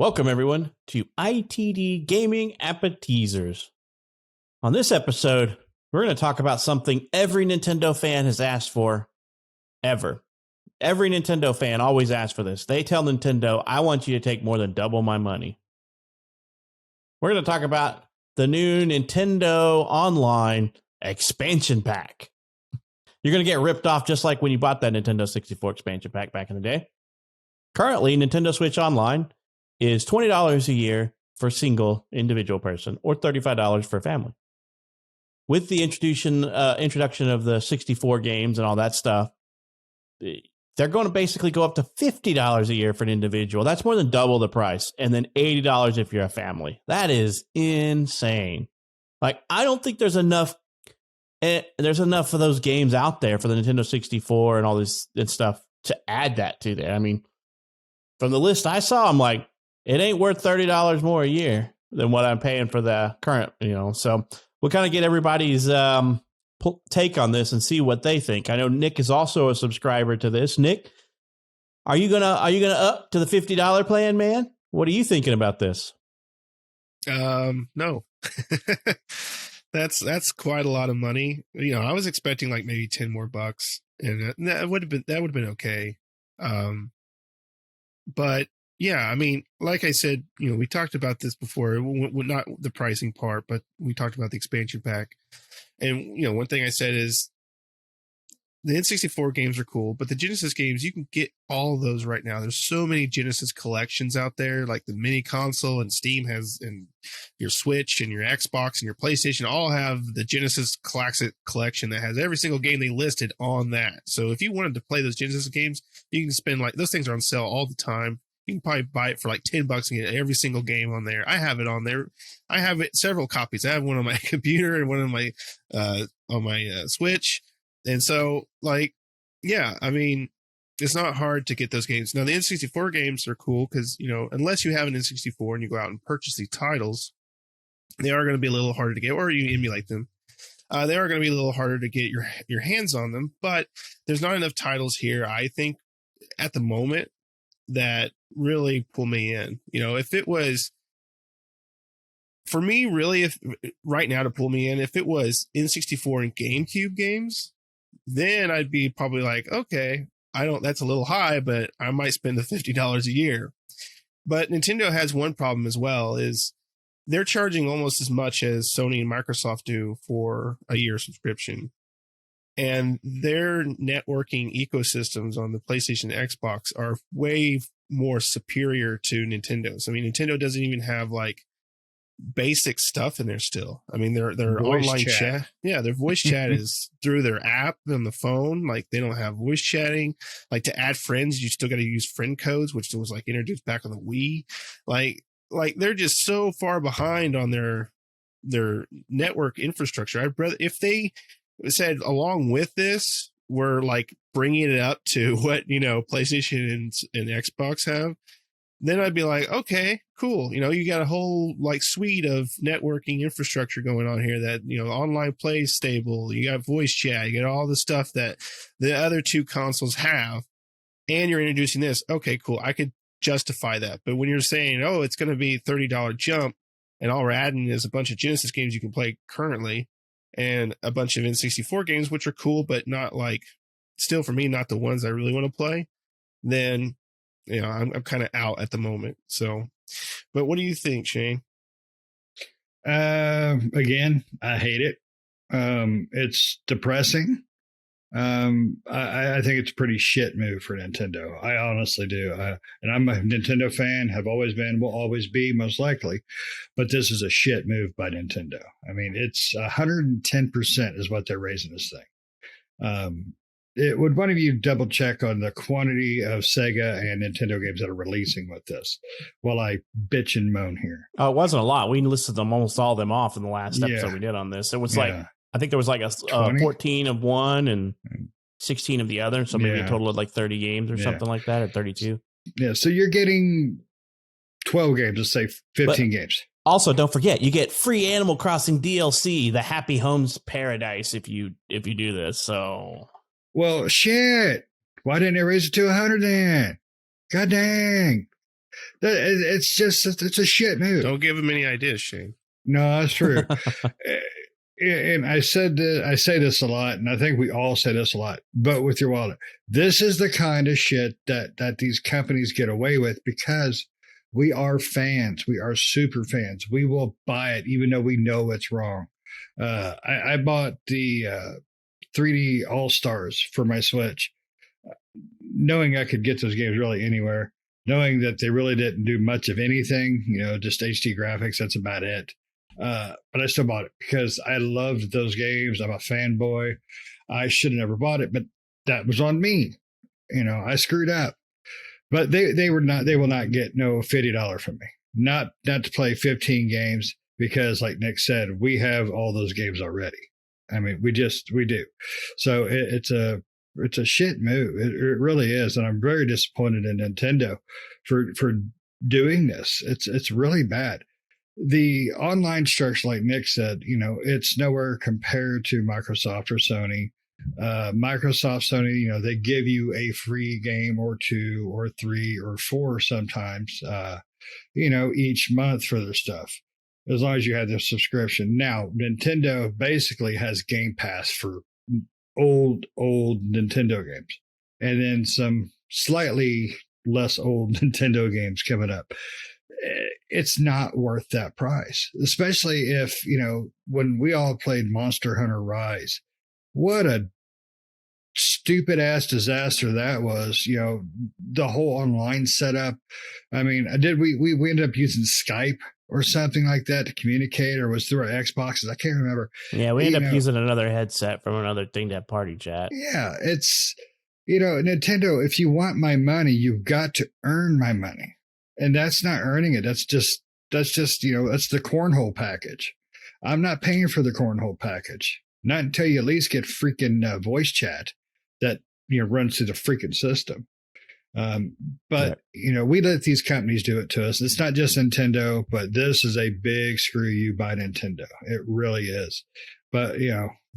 Welcome, everyone, to ITD Gaming Appetizers. On this episode, we're going to talk about something every Nintendo fan has asked for, ever. Every Nintendo fan always asks for this. They tell Nintendo, I want you to take more than double my money. We're going to talk about the new Nintendo Online expansion pack. You're going to get ripped off just like when you bought that Nintendo 64 expansion pack back in the day. Currently, Nintendo Switch Online is $20 a year for a single individual person or $35 for a family. With the introduction of the 64 games and all that stuff, they're going to basically go up to $50 a year for an individual. That's more than double the price. And then $80 if you're a family. That is insane. Like, I don't think there's enough of those games out there for the Nintendo 64 and all this and stuff to add that to there. I mean, from the list I saw, I'm like, it ain't worth $30 more a year than what I'm paying for the current, So we'll kind of get everybody's take on this and see what they think. I know Nick is also a subscriber to this. Nick, are you gonna up to the $50 plan, man? What are you thinking about this? No. That's quite a lot of money. I was expecting like maybe 10 more bucks, and that would have been okay. But yeah, I mean, like I said, we talked about this before, not the pricing part, but we talked about the expansion pack. And, one thing I said is the N64 games are cool, but the Genesis games, you can get all of those right now. There's so many Genesis collections out there, like the mini console, and Steam has, and your Switch and your Xbox and your PlayStation all have the Genesis Classic collection that has every single game they listed on that. So if you wanted to play those Genesis games, you can spend those things are on sale all the time. You can probably buy it for like $10 and get every single game on there. I have it on there. I have it several copies. I have one on my computer and one on my Switch. And so, yeah, I mean, it's not hard to get those games. Now, the N64 games are cool because, unless you have an N64 and you go out and purchase these titles, they are going to be a little harder to get, or you emulate them. They are going to be a little harder to get your hands on them, but there's not enough titles here, I think, at the moment that really pull me in. If it was, for me, really, if right now to pull me in, if it was N64 and GameCube games, then I'd be probably like, okay, that's a little high, but I might spend the $50 a year. But Nintendo has one problem as well, is they're charging almost as much as Sony and Microsoft do for a year subscription. And their networking ecosystems on the PlayStation and Xbox are way more superior to Nintendo's. I mean, Nintendo doesn't even have basic stuff in there still. I mean, their online chat. Yeah, their voice chat is through their app on the phone. They don't have voice chatting. To add friends, you still got to use friend codes, which was introduced back on the Wii. They're just so far behind on their network infrastructure. I'd rather, if they said along with this, we're bringing it up to what PlayStation and Xbox have, then I'd be like, okay, cool. You got a whole suite of networking infrastructure going on here that, online play is stable. You got voice chat, you got all the stuff that the other two consoles have, and you're introducing this. Okay, cool. I could justify that. But when you're saying, oh, it's going to be $30 jump, and all we're adding is a bunch of Genesis games you can play currently, and a bunch of N64 games, which are cool, but not still for me, not the ones I really want to play, then, I'm kind of out at the moment. So, but what do you think, Shane? Again, I hate it. It's depressing. I think it's a pretty shit move for Nintendo. I honestly do. And I'm a Nintendo fan, have always been, will always be, most likely. But this is a shit move by Nintendo. I mean, it's 110% is what they're raising this thing. Would one of you double check on the quantity of Sega and Nintendo games that are releasing with this while I bitch and moan here? Oh, it wasn't a lot. We listed them, almost all of them off in the last episode we did on this. It was I think there was a 14 of one and 16 of the other. So maybe a total of 30 games or something like that, or 32. Yeah. So you're getting 12 games, let's say 15 games. Also, don't forget, you get free Animal Crossing DLC, the Happy Homes Paradise, if you do this. So, well, shit. Why didn't they raise it to 100 then? God dang. It's a shit move. Don't give him any ideas, Shane. No, that's true. And I say this a lot, and I think we all say this a lot. Vote with your wallet. This is the kind of shit that these companies get away with because we are fans. We are super fans. We will buy it even though we know it's wrong. I bought the 3D All Stars for my Switch, knowing I could get those games really anywhere. Knowing that they really didn't do much of anything, just HD graphics. That's about it. But I still bought it because I loved those games. I'm a fanboy. I should have never bought it, but that was on me. I screwed up. But they will not get no $50 from me. Not to play 15 games because, like Nick said, we have all those games already. I mean, we do. So it's a shit move. It really is, and I'm very disappointed in Nintendo for doing this. It's really bad. The online structure, like Nick said, it's nowhere compared to Microsoft or Sony. Microsoft, Sony, they give you a free game or 2 or 3 or 4 sometimes, each month for their stuff, as long as you have the subscription. Now, Nintendo basically has Game Pass for old Nintendo games, and then some slightly less old Nintendo games coming up. It's not worth that price, especially if, when we all played Monster Hunter Rise, what a stupid ass disaster that was. The whole online setup. I mean, we ended up using Skype or something like that to communicate, or was through our Xboxes. I can't remember. Yeah, we ended up using another headset from another thing to have party chat. Yeah, it's, Nintendo, if you want my money, you've got to earn my money. And that's not earning it. That's just, that's the cornhole package. I'm not paying for the cornhole package. Not until you at least get freaking voice chat that, runs through the freaking system. But we let these companies do it to us. It's not just Nintendo, but this is a big screw you by Nintendo. It really is. But,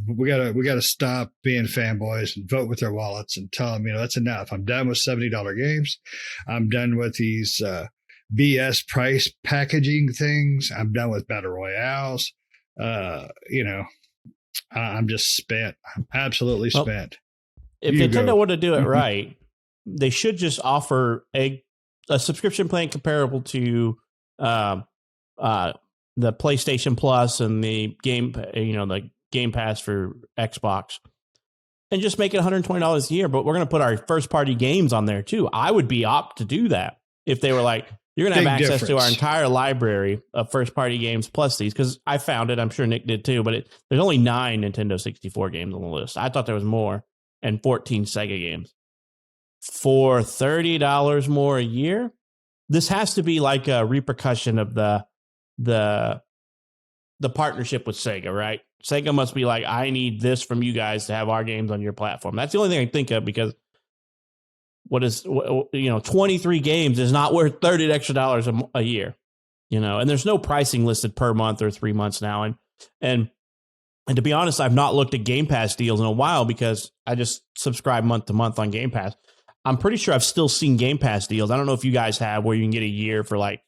we gotta stop being fanboys and vote with their wallets and tell them, that's enough. I'm done with $70 games. I'm done with these BS price packaging things. I'm done with battle royales. I'm just spent. I'm absolutely spent. If Nintendo were to do it right, they should just offer a subscription plan comparable to the PlayStation Plus and the the Game Pass for Xbox, and just make it $120 a year. But we're going to put our first party games on there too. I would be opt to do that if they were like, you're going to have access to our entire library of first party games plus these, because I found it. I'm sure Nick did too. But there's only 9 Nintendo 64 games on the list. I thought there was more, and 14 Sega games for $30 more a year. This has to be like a repercussion of the partnership with Sega, right? Sega must be like, I need this from you guys to have our games on your platform. That's the only thing I think of, because 23 games is not worth $30 extra a year, and there's no pricing listed per month or 3 months now. And to be honest, I've not looked at Game Pass deals in a while because I just subscribe month to month on Game Pass. I'm pretty sure I've still seen Game Pass deals. I don't know if you guys have, where you can get a year for like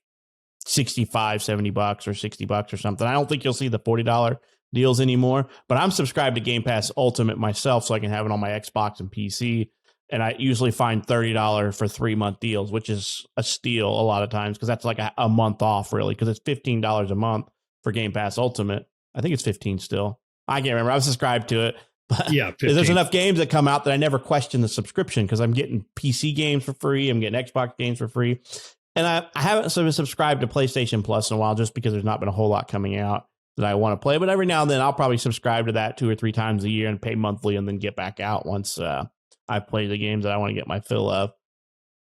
$65, $70 or $60 or something. I don't think you'll see the $40 deals anymore, but I'm subscribed to Game Pass Ultimate myself, so I can have it on my Xbox and PC. And I usually find $30 for 3-month deals, which is a steal a lot of times, because that's like a month off, really, because it's $15 a month for Game Pass Ultimate. I think it's 15 still. I can't remember. I was subscribed to it. But yeah, 15. There's enough games that come out that I never question the subscription, because I'm getting PC games for free. I'm getting Xbox games for free. And I haven't subscribed to PlayStation Plus in a while, just because there's not been a whole lot coming out that I want to play. But every now and then I'll probably subscribe to that 2 or 3 times a year and pay monthly, and then get back out once I play the games that I want to get my fill of.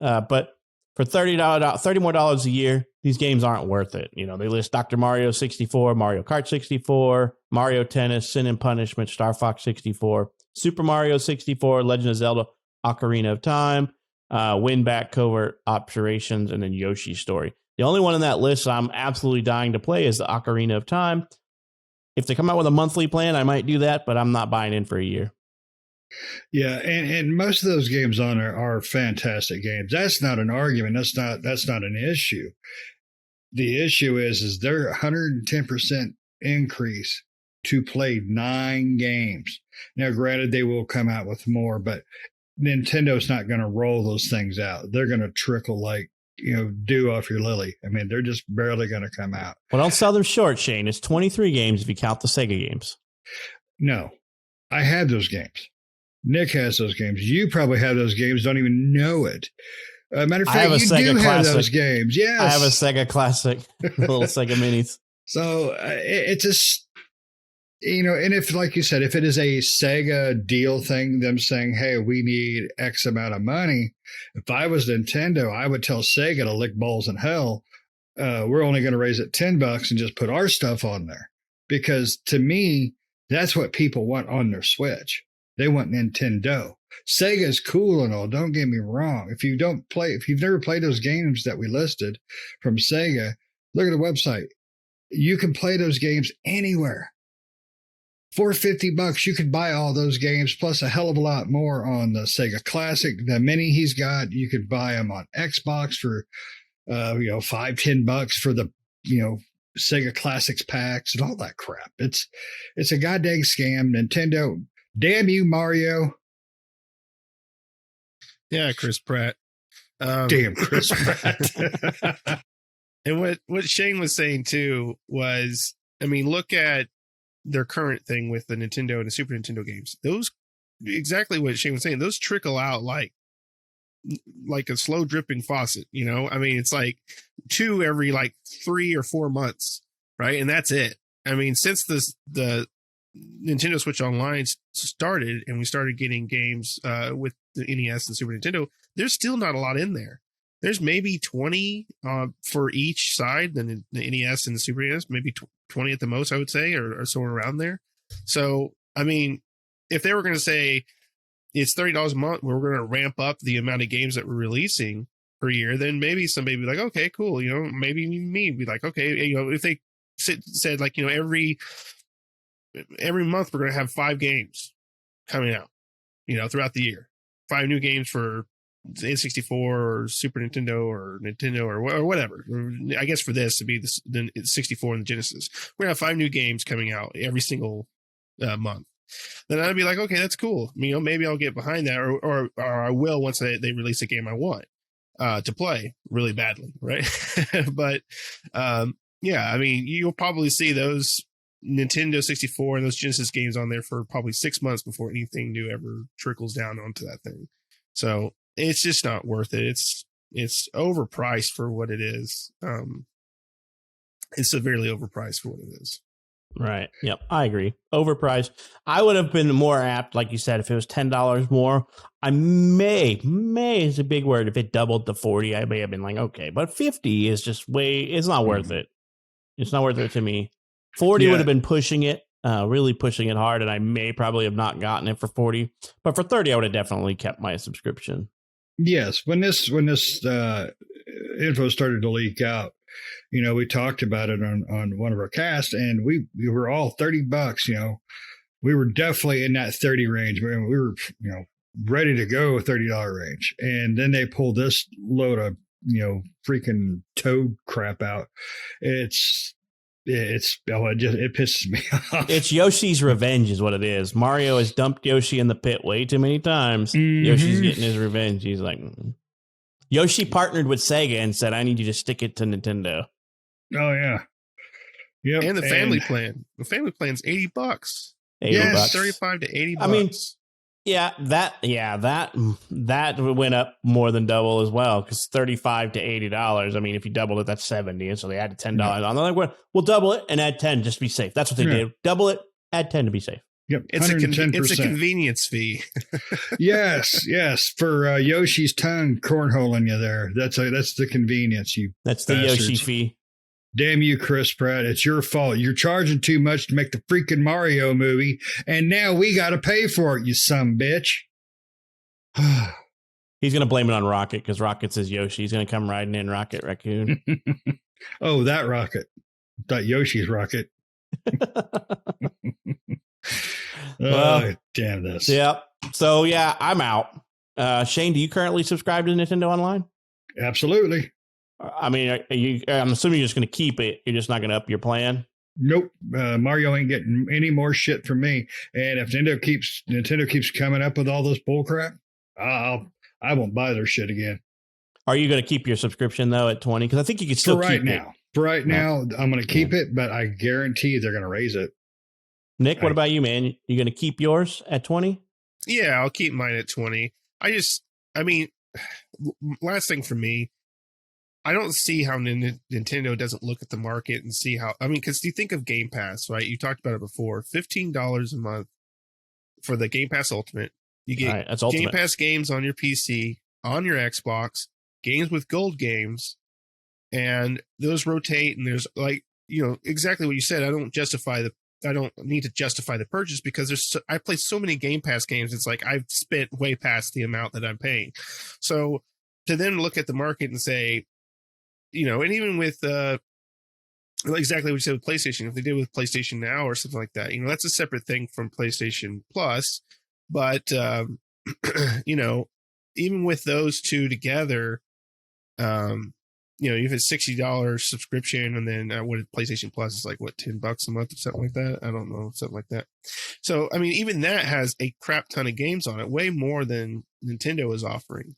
But for $30 more a year, these games aren't worth it. They list Dr. Mario 64, Mario Kart 64, Mario Tennis, Sin and Punishment, Star Fox 64, Super Mario 64, Legend of Zelda, Ocarina of Time, Win Back Covert Operations, and then Yoshi's Story. The only one on that list I'm absolutely dying to play is the Ocarina of Time. If they come out with a monthly plan, I might do that, but I'm not buying in for a year. Yeah, and most of those games on there are fantastic games. That's not an argument. That's not an issue. The issue is they're 110% increase to play 9 games. Now, granted, they will come out with more, but Nintendo's not going to roll those things out. They're going to trickle like, dew off your lily. I mean, they're just barely going to come out. Well, don't sell them short, Shane. It's 23 games if you count the Sega games. No, I had those games. Nick has those games. You probably have those games, don't even know it. Matter of fact, you do have those games. Yes. I have a Sega Classic, little Sega Minis. So it's just, and if, like you said, if it is a Sega deal thing, them saying, hey, we need X amount of money. If I was Nintendo, I would tell Sega to lick balls in hell. We're only going to raise it $10 and just put our stuff on there. Because to me, that's what people want on their Switch. They want Nintendo. Sega's cool and all, don't get me wrong. If you've never played those games that we listed from Sega, look at the website. You can play those games anywhere. For $50, you could buy all those games plus a hell of a lot more on the Sega Classic. The Mini he's got, you could buy them on Xbox for $5-10 for the Sega Classics packs and all that crap. It's a goddamn scam. Nintendo, damn you, Mario. Yeah, Chris Pratt. Damn Chris Pratt. And what Shane was saying too was, I mean, look at their current thing with the Nintendo and the Super Nintendo games. Those, exactly what Shane was saying, those trickle out like a slow dripping faucet, I mean, it's like 2 every like 3 or 4 months, right? And that's it. I mean, since the Nintendo Switch Online started and we started getting games with the NES and Super Nintendo, there's still not a lot in there. There's maybe 20 for each side, the NES and the Super NES, maybe 20 at the most, I would say, or somewhere around there. So, I mean, if they were going to say it's $30 a month, we're going to ramp up the amount of games that we're releasing per year, then maybe somebody would be like, okay, cool. Maybe me be like, okay, if they said like, every month we're going to have 5 games coming out, throughout the year, 5 new games for N64 or Super Nintendo or Nintendo or whatever. I guess for this to be the 64 and the Genesis, we're gonna have 5 new games coming out every single month. Then I'd be like, okay, that's cool. Maybe I'll get behind that, or I will once they release a game I want to play really badly, right? But yeah, I mean, you'll probably see those Nintendo 64 and those Genesis games on there for probably 6 months before anything new ever trickles down onto that thing. So it's just not worth it. It's overpriced for what it is. It's severely overpriced for what it is. Right. Yep. I agree. Overpriced. I would have been more apt, like you said, if it was $10 more. I may is a big word. If it doubled to 40, I may have been like, okay, but 50 is just it's not worth it. It's not worth it to me. 40 would have been pushing it, really pushing it hard, and I may probably have not gotten it for 40. But for 30, I would have definitely kept my subscription. Yes, when this info started to leak out, we talked about it on one of our casts, and we were all $30. We were definitely in that 30 range. We were ready to go $30 range, and then they pulled this load of freaking Toad crap out. It pisses me off. It's Yoshi's revenge is what it is. Mario has dumped Yoshi in the pit way too many times. Mm-hmm. Yoshi's getting his revenge. He's like, Yoshi partnered with Sega and said, I need you to stick it to Nintendo. Oh, yeah. Yep. And the family plan. The family plan's $80. $80. Yes. $35 to $80. I mean, that went up more than double as well, because $35 to $80. I mean, if you doubled it, that's $70, and so they added $10 on. They're like, we'll double it and add 10 just to be safe. That's what they did. Double it, add 10 to be safe. Yep, it's a convenience fee. yes. For Yoshi's tongue cornholing you there. That's the convenience. That's bastards. The Yoshi fee. Damn you, Chris Pratt. It's your fault. You're charging too much to make the freaking Mario movie, and now we got to pay for it, you son bitch. He's going to blame it on Rocket, because Rocket says Yoshi. He's going to come riding in Rocket Raccoon. Oh, that Rocket. That Yoshi's Rocket. Well, oh, damn this. Yep. So yeah, I'm out. Shane, do you currently subscribe to Nintendo Online? Absolutely. I mean, I'm assuming you're just going to keep it. You're just not going to up your plan. Nope. Mario ain't getting any more shit from me. And if Nintendo keeps coming up with all this bullcrap, I won't buy their shit again. Are you going to keep your subscription though at 20? Because I think you can still keep it. For right now, I'm going to keep it, but I guarantee they're going to raise it. Nick, what about you, man? You going to keep yours at 20? Yeah, I'll keep mine at 20. I mean, last thing for me, I don't see how Nintendo doesn't look at the market and see how, I mean, because you think of Game Pass, right? You talked about it before, $15 a month for the Game Pass Ultimate. You get that's Game Pass games on your PC, on your Xbox, games with gold games, and those rotate. And there's exactly what you said. I don't need to justify the purchase because I play so many Game Pass games. It's like I've spent way past the amount that I'm paying. So to then look at the market and say, and even with exactly what you said with PlayStation, if they did with PlayStation Now or something like that, that's a separate thing from PlayStation Plus. But even with those two together, you've had $60 subscription, and then what PlayStation Plus is like, what, $10 a month or something like that? I don't know, something like that. So, I mean, even that has a crap ton of games on it, way more than Nintendo is offering.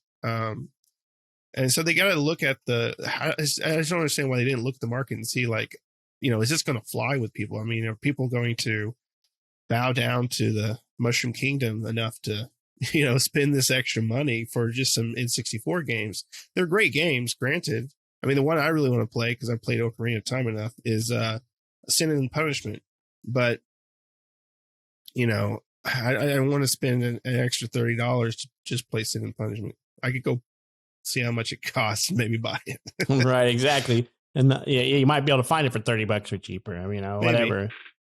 And so they got to look at I just don't understand why they didn't look at the market and see, like, is this going to fly with people? I mean, are people going to bow down to the Mushroom Kingdom enough to, spend this extra money for just some N64 games? They're great games, granted. I mean, the one I really want to play, because I've played Ocarina of Time enough, is Sin and Punishment. But, I want to spend an extra $30 to just play Sin and Punishment. I could go see how much it costs and maybe buy it. Right, exactly. And you might be able to find it for $30 or cheaper. I mean, whatever.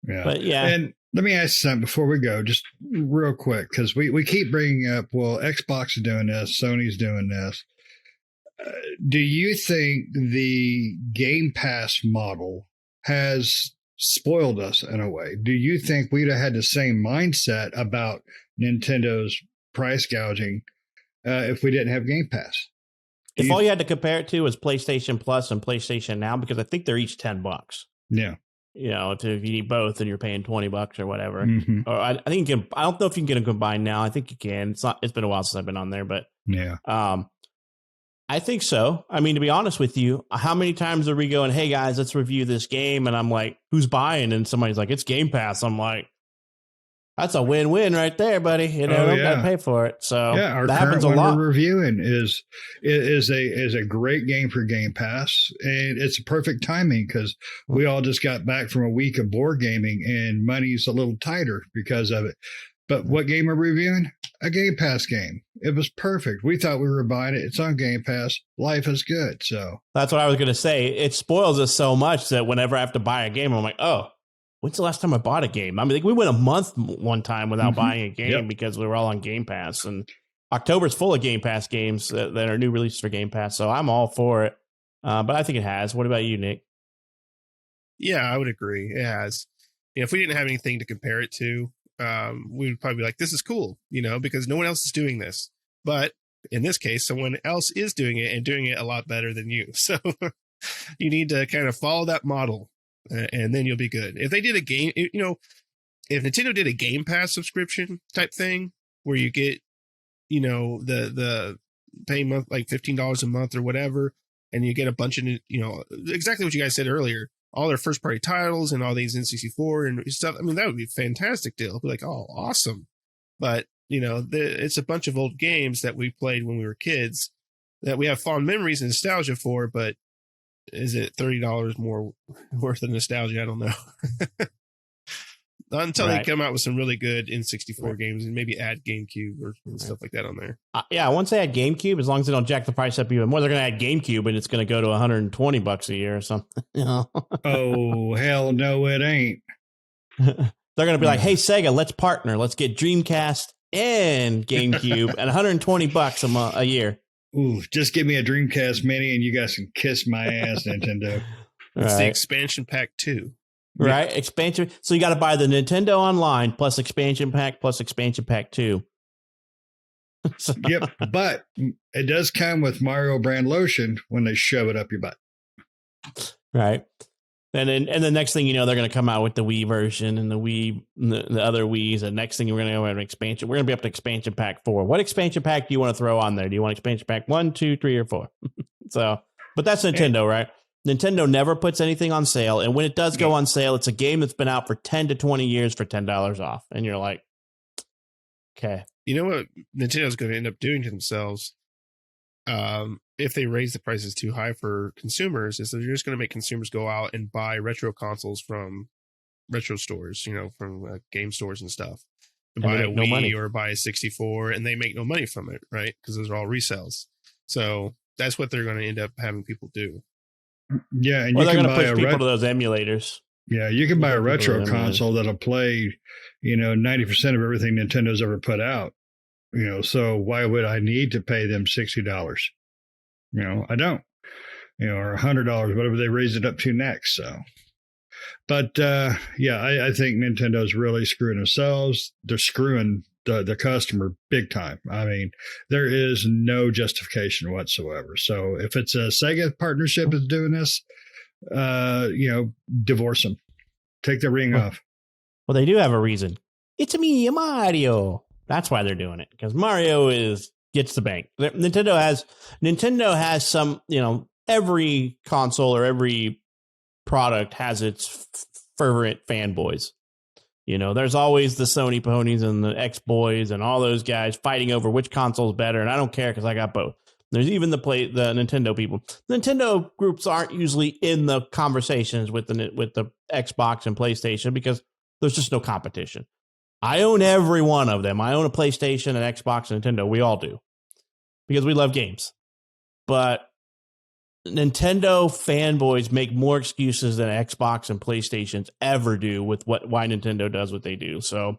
Yeah. But yeah. And let me ask you something before we go, just real quick, because we keep bringing up, well, Xbox is doing this, Sony's doing this. Do you think the Game Pass model has spoiled us in a way? Do you think we'd have had the same mindset about Nintendo's price gouging if we didn't have Game Pass? If all you had to compare it to was PlayStation Plus and PlayStation Now, because I think they're each $10. Yeah. If you need both, then you're paying $20 or whatever. Mm-hmm. Or I think you can. I don't know if you can get them combined now. I think you can. It's been a while since I've been on there, but yeah. I think so. I mean, to be honest with you, how many times are we going, hey guys, let's review this game? And I'm like, who's buying? And somebody's like, it's Game Pass. I'm like, that's a win-win right there, buddy. Don't gotta pay for it. So yeah, our that current happens a one lot. we're reviewing is a great game for Game Pass, and it's a perfect timing because we all just got back from a week of board gaming, and money's a little tighter because of it. But what game are we reviewing? A Game Pass game. It was perfect. We thought we were buying it. It's on Game Pass. Life is good. So that's what I was going to say. It spoils us so much that whenever I have to buy a game, I'm like, oh, when's the last time I bought a game? I mean, we went a month one time without buying a game because we were all on Game Pass. And October's full of Game Pass games that are new releases for Game Pass. So I'm all for it. But I think it has. What about you, Nick? Yeah, I would agree. It has. If we didn't have anything to compare it to, we would probably be like, this is cool, because no one else is doing this. But in this case, someone else is doing it and doing it a lot better than you. So you need to kind of follow that model, and then you'll be good. If they did a game, if Nintendo did a Game Pass subscription type thing where you get, the pay month, like $15 a month or whatever, and you get a bunch of, exactly what you guys said earlier, all their first party titles and all these N64 and stuff. I mean, that would be a fantastic deal. It'd be like, oh, awesome. But, it's a bunch of old games that we played when we were kids that we have fond memories and nostalgia for, but is it $30 more worth of nostalgia? I don't know. Not until they come out with some really good N64 games and maybe add GameCube or stuff like that on there. Yeah, once they add GameCube, as long as they don't jack the price up even more, they're going to add GameCube and it's going to go to $120 a year or something. Oh, hell no, it ain't. They're going to be like, hey, Sega, let's partner. Let's get Dreamcast and GameCube at $120 a year. Ooh, just give me a Dreamcast Mini and you guys can kiss my ass, Nintendo. It's the expansion pack 2. Right? Expansion. So you got to buy the Nintendo Online plus expansion pack 2. So- Yep. But it does come with Mario brand lotion when they shove it up your butt. Right. And the next thing you know, they're going to come out with the Wii version and the Wii, the other Wiis. And next thing we're going to go have an expansion. We're going to be up to expansion pack 4. What expansion pack do you want to throw on there? Do you want expansion pack 1, 2, 3, or 4? So, but that's Nintendo, right? Nintendo never puts anything on sale. And when it does go on sale, it's a game that's been out for 10 to 20 years for $10 off. And you're like, okay. You know what Nintendo's going to end up doing to themselves? If they raise the prices too high for consumers, is they're just going to make consumers go out and buy retro consoles from retro stores, from game stores and stuff, and buy a Wii or buy a 64, and they make no money from it, right? Because those are all resells. So that's what they're going to end up having people do. Yeah, and Well, you they're can going to buy push people to those emulators. Yeah, you can buy a retro console that'll play, 90% of everything Nintendo's ever put out. So why would I need to pay them $60? I don't. Or $100, whatever they raise it up to next. So, but I think Nintendo's really screwing themselves. They're screwing the customer big time. I mean, there is no justification whatsoever. So if it's a Sega partnership is doing this, divorce them, take the ring off. Well, they do have a reason. It's me, Mario. That's why they're doing it, because Mario gets the bank. Nintendo has some, every console or every product has its fervent fanboys. There's always the Sony ponies and the X boys and all those guys fighting over which console is better. And I don't care because I got both. There's even the Nintendo people. Nintendo groups aren't usually in the conversations with the Xbox and PlayStation because there's just no competition. I own every one of them. I own a PlayStation, an Xbox, and Nintendo. We all do because we love games. But Nintendo fanboys make more excuses than Xbox and PlayStations ever do with why Nintendo does what they do. So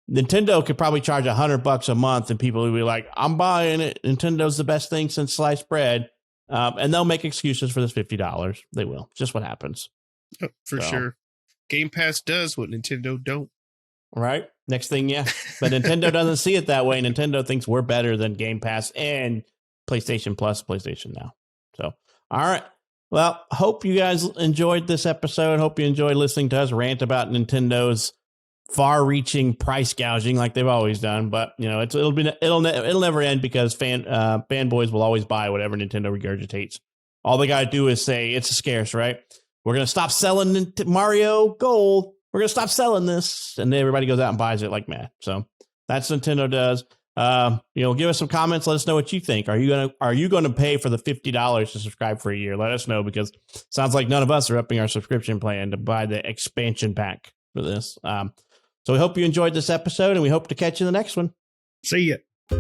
Nintendo could probably charge $100 a month and people would be like, I'm buying it. Nintendo's the best thing since sliced bread. And they'll make excuses for this $50. They will. Just what happens. For sure. Game Pass does what Nintendo don't. Right. Next thing, yeah. But Nintendo doesn't see it that way. Nintendo thinks we're better than Game Pass and PlayStation Plus, PlayStation Now. So, all right. Well, hope you guys enjoyed this episode. Hope you enjoyed listening to us rant about Nintendo's far-reaching price gouging like they've always done. But it'll never end because fanboys will always buy whatever Nintendo regurgitates. All they got to do is say it's scarce, right? We're going to stop selling Mario Gold. We're going to stop selling this. And then everybody goes out and buys it like mad. So that's what Nintendo does. Give us some comments. Let us know what you think. Are you going to pay for the $50 to subscribe for a year? Let us know, because it sounds like none of us are upping our subscription plan to buy the expansion pack for this. So we hope you enjoyed this episode, and we hope to catch you in the next one. See ya.